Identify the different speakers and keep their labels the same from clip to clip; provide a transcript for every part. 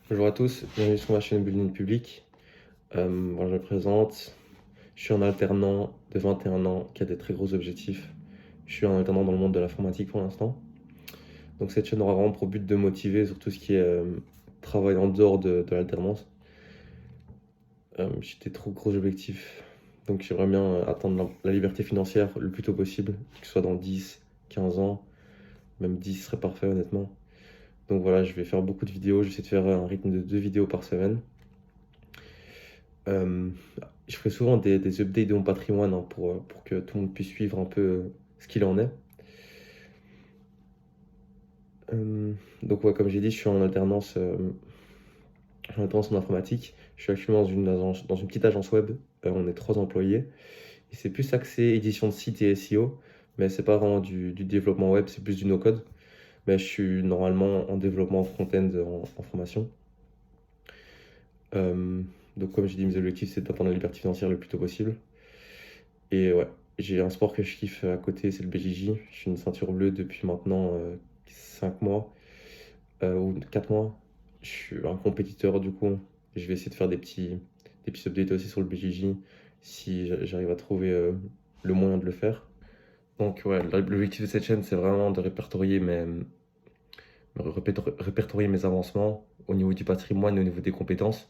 Speaker 1: Bonjour à tous, bienvenue sur ma chaîne Building Public. Voilà, je me présente. Je suis un alternant de 21 ans qui a des très gros objectifs. Je suis un alternant dans le monde de l'informatique pour l'instant. Donc cette chaîne aura vraiment pour but de motiver sur tout ce qui est travail en dehors de l'alternance. J'ai des trop gros objectifs. Donc j'aimerais bien atteindre la liberté financière le plus tôt possible, que ce soit dans 10, 15 ans, même 10 serait parfait honnêtement. Donc voilà, je vais faire beaucoup de vidéos, j'essaie de faire un rythme de 2 vidéos par semaine. Euh, je ferai souvent des updates de mon patrimoine hein, pour que tout le monde puisse suivre un peu ce qu'il en est. Euh, donc ouais, comme j'ai dit, je suis en alternance en informatique. Je suis actuellement dans une petite agence web. On est 3 employés. Et c'est plus axé édition de site et SEO. Mais c'est pas vraiment du développement web, c'est plus du no-code. Mais je suis normalement en développement front-end en formation. Euh, donc comme j'ai dit, mes objectifs, c'est d'atteindre la liberté financière le plus tôt possible. Et ouais, j'ai un sport que je kiffe à côté, c'est le BJJ. Je suis une ceinture bleue depuis maintenant 5 mois ou 4 mois. Je suis un compétiteur du coup. Je vais essayer de faire des petits updates aussi sur le BJJ si j'arrive à trouver le moyen de le faire. Donc ouais, l'objectif de cette chaîne, c'est vraiment de répertorier mes avancements au niveau du patrimoine et au niveau des compétences,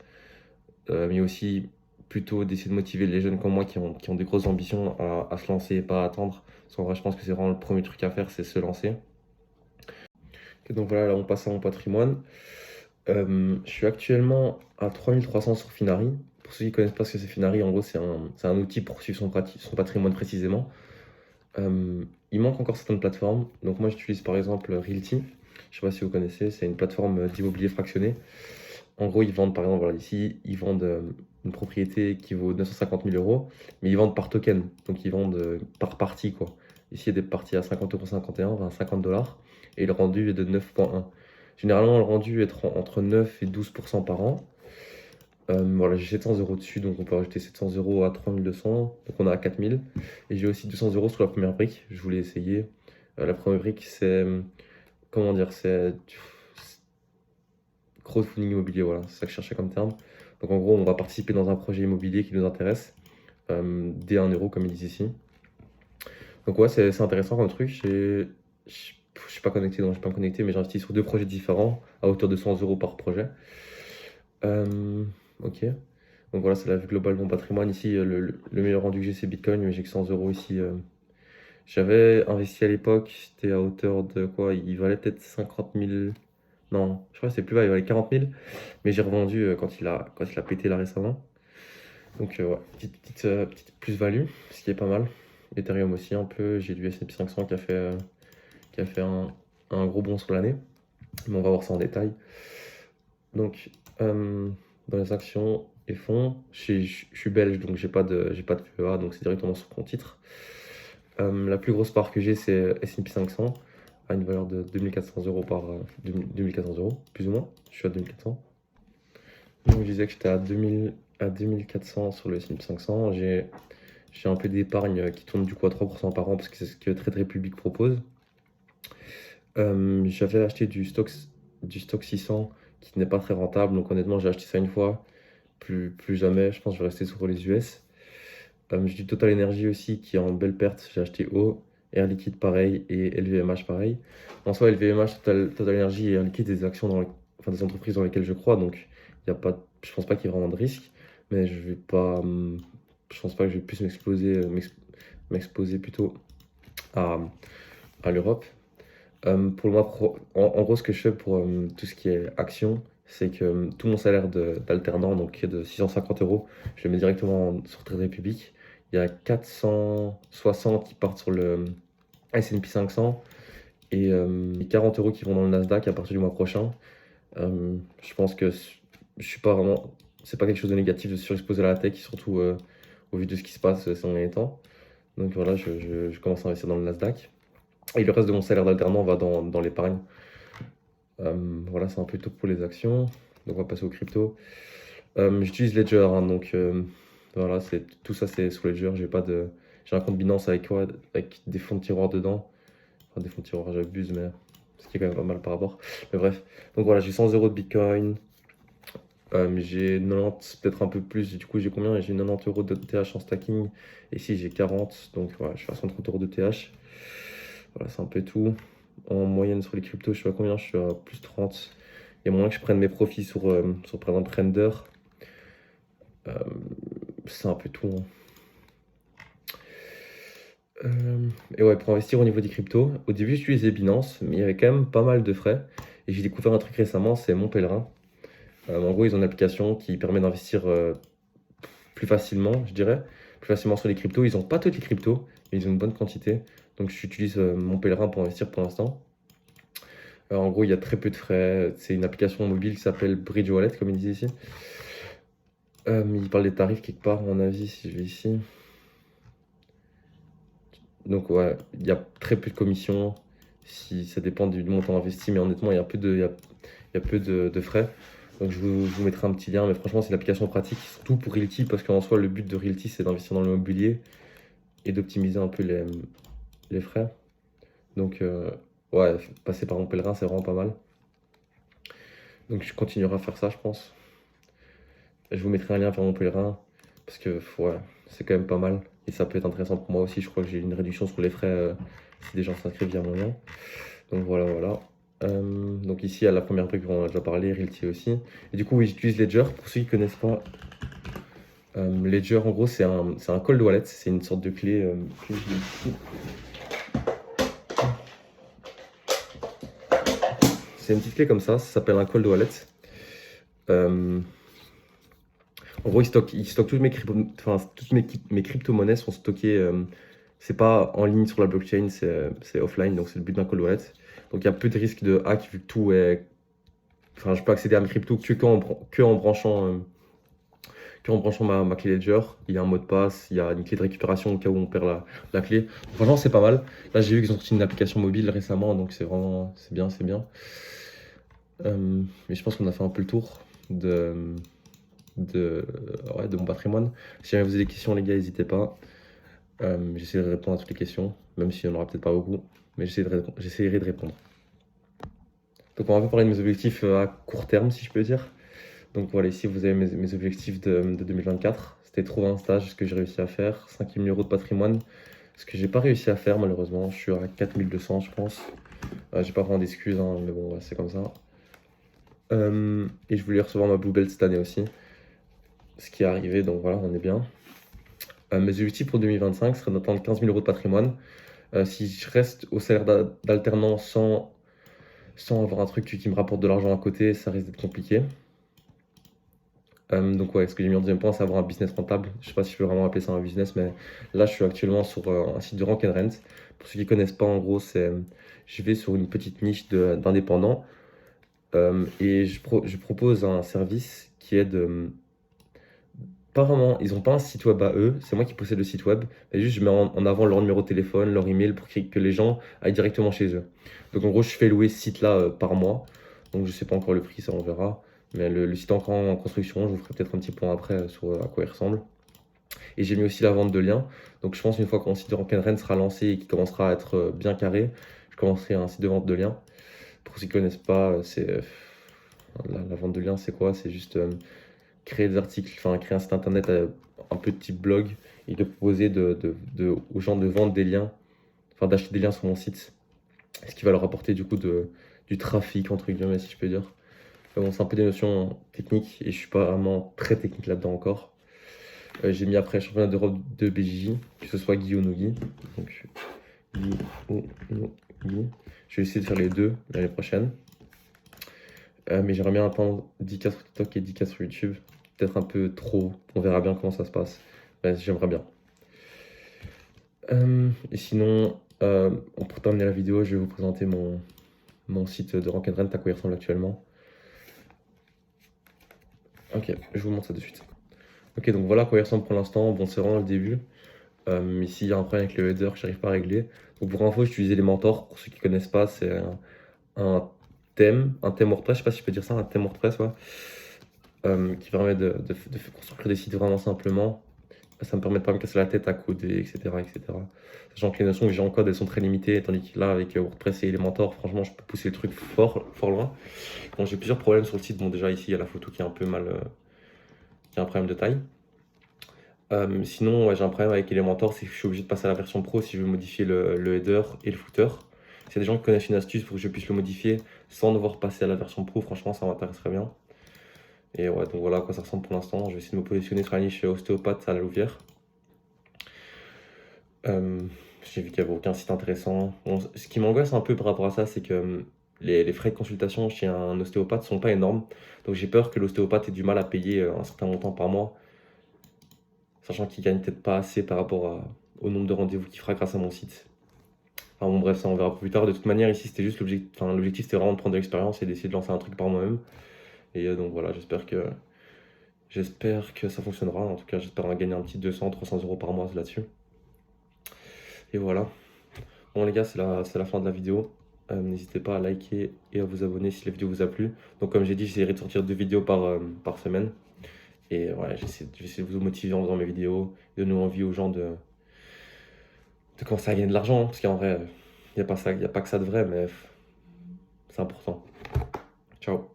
Speaker 1: mais aussi plutôt d'essayer de motiver les jeunes comme moi qui ont des grosses ambitions à se lancer et pas à attendre. Parce qu'en vrai, je pense que c'est vraiment le premier truc à faire, c'est se lancer. Et donc voilà, là on passe à mon patrimoine. Je suis actuellement à 3300 sur Finari. Pour ceux qui ne connaissent pas ce que c'est Finari, en gros c'est un outil pour suivre son patrimoine précisément. Il manque encore certaines plateformes. Donc moi j'utilise par exemple Realty. Je sais pas si vous connaissez, c'est une plateforme d'immobilier fractionné. En gros, ils vendent, par exemple, voilà, ici, ils vendent une propriété qui vaut 950 000 euros, mais ils vendent par token. Donc, ils vendent par partie, quoi. Ici, il y a des parties à 50,51 €, enfin 50 dollars, et le rendu est de 9,1. Généralement, le rendu est entre 9 et 12% par an. Voilà, j'ai 700 euros dessus, donc on peut rajouter 700 euros à 3200, donc on a à 4000. Et j'ai aussi 200 euros sur la première brique, je voulais essayer. La première brique, comment dire, c'est crowdfunding immobilier, voilà, c'est ça que je cherchais comme terme. Donc en gros, on va participer dans un projet immobilier qui nous intéresse, dès 1 € comme ils disent ici. Donc ouais, c'est intéressant comme truc. Je suis pas connecté, donc je suis pas connecté, mais j'ai investi sur 2 projets différents à hauteur de 100 euros par projet. Ok. Donc voilà, c'est la vue globale de mon patrimoine. Ici, le meilleur rendu que j'ai, c'est Bitcoin, mais j'ai que 100 euros ici. J'avais investi à l'époque, c'était à hauteur de quoi? Il valait peut-être 50 000. Non, je crois que c'est plus bas, il valait 40 000. Mais j'ai revendu quand il a pété là récemment. Donc ouais, petite plus-value, ce qui est pas mal. Ethereum aussi un peu, j'ai du S&P 500 qui a fait un gros bond sur l'année. Mais on va voir ça en détail. Donc dans les actions et fonds, je suis belge, donc j'ai pas de PEA, donc c'est directement sur mon titre. La plus grosse part que j'ai, c'est S&P 500, à une valeur de 2400 euros 2400 euros, plus ou moins. Je suis à 2400. Donc, je disais que j'étais à 2400 sur le S&P 500. J'ai un peu d'épargne qui tourne du coup à 3% par an parce que c'est ce que Trade Republic propose. J'avais acheté du stock 600 qui n'est pas très rentable. Donc honnêtement, j'ai acheté ça une fois, plus jamais. Je pense que je vais rester sur les US. J'ai du Total Energy aussi qui est en belle perte. J'ai acheté haut. Air Liquide pareil et LVMH pareil. En soi, LVMH, Total Energy et Air Liquide, des actions enfin, des entreprises dans lesquelles je crois. Donc je pense pas qu'il y ait vraiment de risque. Mais je pense pas que je vais plus m'exposer plutôt à, à l'Europe. Pour moi, en gros, ce que je fais pour tout ce qui est action, c'est que tout mon salaire d'alternant, donc qui est de 650 euros, je le mets directement sur Trade Republic. Il y a 460 qui partent sur le S&P 500 et 40 euros qui vont dans le Nasdaq à partir du mois prochain. Je pense que je suis pas vraiment, c'est pas quelque chose de négatif de surexposer à la tech, surtout au vu de ce qui se passe ces derniers temps. Donc voilà, je commence à investir dans le Nasdaq. Et le reste de mon salaire d'alternant va dans l'épargne. Voilà, c'est un peu tout pour les actions. Donc on va passer aux crypto. J'utilise Ledger, hein, donc voilà, tout ça c'est sous Ledger. J'ai un compte Binance avec des fonds de tiroir dedans. Enfin, des fonds de tiroir, j'abuse, mais ce qui est quand même pas mal par rapport. Mais bref, donc voilà, j'ai 100 euros de Bitcoin. J'ai 90, peut-être un peu plus. Du coup, j'ai combien? J'ai 90 euros de TH en stacking. Et ici, j'ai 40. Donc, voilà, je suis à 130 euros de TH. Voilà, c'est un peu tout. En moyenne, sur les cryptos, je suis à combien? Je suis à plus 30. Il y a moyen que je prenne mes profits sur par exemple, Render. Euh, c'est un peu tout, hein. Et ouais, pour investir au niveau des cryptos, au début, j'utilisais Binance, mais il y avait quand même pas mal de frais. Et j'ai découvert un truc récemment, c'est Mon Pèlerin. En gros, ils ont une application qui permet d'investir plus facilement, je dirais, plus facilement sur les cryptos. Ils n'ont pas toutes les cryptos, mais ils ont une bonne quantité. Donc j'utilise Mon Pèlerin pour investir pour l'instant. En gros, il y a très peu de frais. C'est une application mobile qui s'appelle Bridge Wallet, comme ils disent ici. Il parle des tarifs quelque part, à mon avis, si je vais ici. Donc ouais, il y a très peu de commissions. Si ça dépend du montant investi, mais honnêtement, il y a peu de frais. Donc je vous mettrai un petit lien, mais franchement, c'est une application pratique, surtout pour Realty, parce qu'en soi, le but de Realty, c'est d'investir dans l'immobilier et d'optimiser un peu les frais. Donc ouais, passer par Mon Pèlerin, c'est vraiment pas mal. Donc je continuerai à faire ça, je pense. Je vous mettrai un lien vers Mon Pèlerin, parce que ouais, c'est quand même pas mal. Et ça peut être intéressant pour moi aussi. Je crois que j'ai une réduction sur les frais si des gens s'inscrivent via mon lien. Donc voilà, voilà. Donc ici, à la première brique, on en a déjà parlé, Realty aussi. Et du coup, oui, j'utilise Ledger. Pour ceux qui ne connaissent pas, Ledger, en gros, c'est un cold wallet. C'est une sorte de clé. C'est une petite clé comme ça s'appelle un cold wallet. Euh, En gros, il stocke toutes mes crypto-monnaies sont stockées. C'est pas en ligne sur la blockchain, c'est offline, donc c'est le but d'un cold wallet. Donc il y a peu de risque de hack vu que tout est. Enfin, je peux accéder à mes cryptos que en branchant ma clé Ledger. Il y a un mot de passe, il y a une clé de récupération au cas où on perd la clé. Franchement, c'est pas mal. Là, j'ai vu qu'ils ont sorti une application mobile récemment, donc c'est bien, c'est bien. Mais je pense qu'on a fait un peu le tour de mon patrimoine. Si jamais vous avez des questions, les gars, n'hésitez pas. J'essaierai de répondre à toutes les questions, même s'il n'y en aura peut-être pas beaucoup, mais j'essaierai de répondre. Donc, on va parler de mes objectifs à court terme, si je peux dire. Donc, voilà, ici, vous avez mes objectifs de 2024. C'était trouver un stage, ce que j'ai réussi à faire, 5 000 euros de patrimoine, ce que j'ai pas réussi à faire, malheureusement. Je suis à 4200, je pense. J'ai pas vraiment d'excuses, hein, mais bon, ouais, c'est comme ça. Et je voulais recevoir ma Blue Belt cette année aussi, ce qui est arrivé, donc voilà, on est bien. Mes objectifs pour 2025 seraient d'atteindre 15 000 euros de patrimoine. Si je reste au salaire d'alternant sans avoir un truc qui me rapporte de l'argent à côté, ça risque d'être compliqué. Donc ouais, ce que j'ai mis en deuxième point, c'est avoir un business rentable. Je sais pas si je peux vraiment appeler ça un business, mais là, je suis actuellement sur un site de Rank and Rent. Pour ceux qui connaissent pas, en gros, je vais sur une petite niche d'indépendants et je propose un service qui est de. Pas vraiment, ils n'ont pas un site web à eux, c'est moi qui possède le site web, mais juste je mets en avant leur numéro de téléphone, leur email pour que les gens aillent directement chez eux. Donc en gros, je fais louer ce site-là par mois, donc je sais pas encore le prix, ça on verra, mais le site est encore en construction, je vous ferai peut-être un petit point après sur à quoi il ressemble. Et j'ai mis aussi la vente de liens, donc je pense une fois que mon site de Rank and Rent sera lancé et qu'il commencera à être bien carré, je commencerai un site de vente de liens. Pour ceux qui ne connaissent pas, la vente de liens, c'est quoi? C'est juste créer des articles, enfin créer un site internet un peu de type blog et de proposer aux gens de vendre des liens, enfin d'acheter des liens sur mon site, ce qui va leur apporter du coup du trafic entre guillemets si je peux dire. Bon, c'est un peu des notions techniques et je suis pas vraiment très technique là-dedans encore. J'ai mis après championnat d'Europe de BJJ, que ce soit Guy ou no Guy. Donc Guy ou no Guy. Je vais essayer de faire les deux l'année prochaine. Mais j'aimerais bien atteindre 10K sur TikTok et 10K sur YouTube. Peut-être un peu trop. On verra bien comment ça se passe. Mais j'aimerais bien. Et sinon, pour terminer la vidéo, je vais vous présenter mon site de Rank and Rent, à quoi il ressemble actuellement. Ok, je vous montre ça de suite. Ok, donc voilà à quoi il ressemble pour l'instant. Bon, c'est vraiment le début. Ici, il y a un problème avec le header que je n'arrive pas à régler. Donc pour info, j'utilisais les mentors. Pour ceux qui ne connaissent pas, c'est un thème WordPress. Je sais pas si je peux dire ça, un thème WordPress, ouais. Qui permet de construire des sites vraiment simplement, Ça me permet de pas me casser la tête à coder, etc., etc. Sachant que les notions que j'ai en code, elles sont très limitées, tandis que là, avec WordPress et Elementor, franchement, je peux pousser le truc fort, fort loin. Bon, j'ai plusieurs problèmes sur le site. Bon, déjà, ici, il y a la photo qui est un peu mal, qui a un problème de taille. Sinon, ouais, j'ai un problème avec Elementor, c'est que je suis obligé de passer à la version pro si je veux modifier le header et le footer. S'il y a des gens qui connaissent une astuce pour que je puisse le modifier sans devoir passer à la version pro, franchement, ça m'intéresserait bien. Et ouais, donc voilà à quoi ça ressemble pour l'instant. Je vais essayer de me positionner sur la niche ostéopathe à la Louvière. J'ai vu qu'il n'y avait aucun site intéressant. Bon, ce qui m'angoisse un peu par rapport à ça, c'est que les frais de consultation chez un ostéopathe ne sont pas énormes. Donc j'ai peur que l'ostéopathe ait du mal à payer un certain montant par mois, sachant qu'il gagne peut-être pas assez par rapport au nombre de rendez-vous qu'il fera grâce à mon site. Enfin bon, bref, ça on verra plus tard. De toute manière, ici c'était juste l'objectif. Enfin, l'objectif c'était vraiment de prendre de l'expérience et d'essayer de lancer un truc par moi-même. Et donc voilà, j'espère que ça fonctionnera. En tout cas, j'espère gagner un petit 200-300 euros par mois là-dessus. Et voilà. Bon les gars, c'est la fin de la vidéo. N'hésitez pas à liker et à vous abonner si la vidéo vous a plu. Donc comme j'ai dit, j'essaierai de sortir 2 vidéos par semaine. Et voilà, je vais essayer de vous motiver en faisant mes vidéos, de donner envie aux gens de commencer à gagner de l'argent, hein, parce qu'en vrai, il n'y a pas ça, il n'y a pas que ça de vrai, mais c'est important. Ciao.